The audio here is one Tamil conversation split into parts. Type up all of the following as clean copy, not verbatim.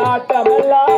ஆட்டமெல்லாம்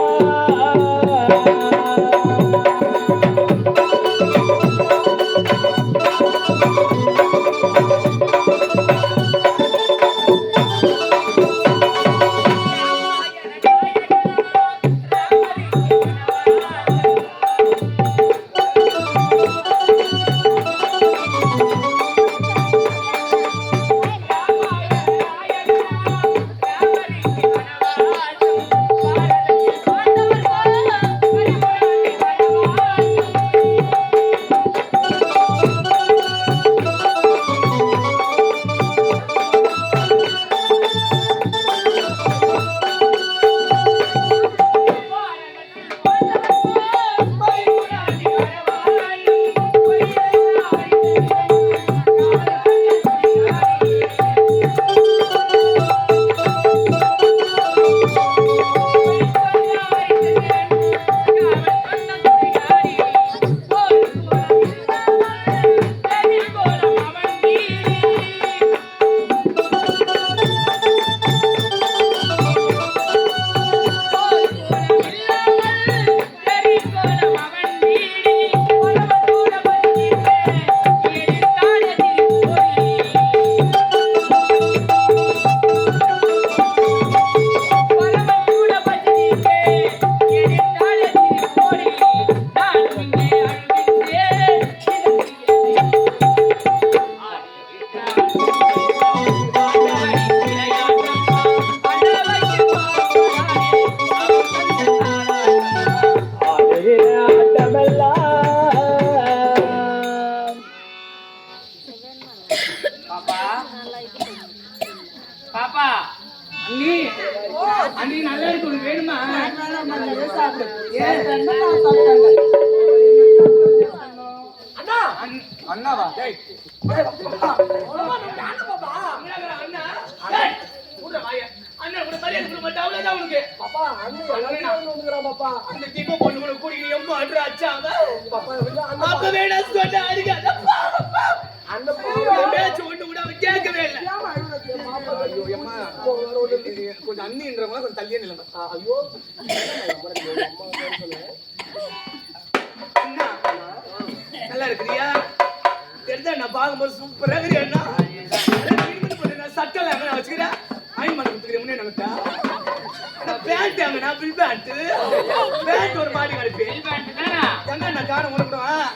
பாப்பா அண்ணி அண்ணி நல்லா இருக்கு உனக்கு வேணுமா அண்ணா அண்ணாவா கேட்கவே இல்லை கொஞ்சம் அண்ணின்றவங்கள கொஞ்சம் தள்ளியே நிலைமை. ஐயோ நல்லா இருக்கிறியா? தெரிஞ்சா நான் பார்க்கும்போது சூப்பரா இருக்கிறேன்னா சட்டை நான் வச்சுக்கிறேன் அயன் பண்ணி கொடுத்துக்கிறேன். முன்னே நம்மட்டா பேண்ட் அங்கண்ணா பில் பேண்ட் ஒரு மாடி கிடைப்பேன் எங்க நான் காண உனக்குடுவேன்.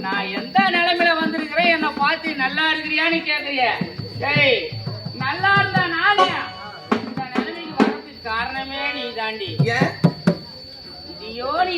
நான் எந்த நிலைமையில வந்திருக்கிறேன் என்ன பார்த்து நல்லா இருக்கிறியான்னு கேக்குறிய? டேய் நல்லா இருந்தா நானே இந்த நிலைமைக்கு வரதுக்கு காரணமே நீ தாண்டி. ஏன் ஐயோ நீ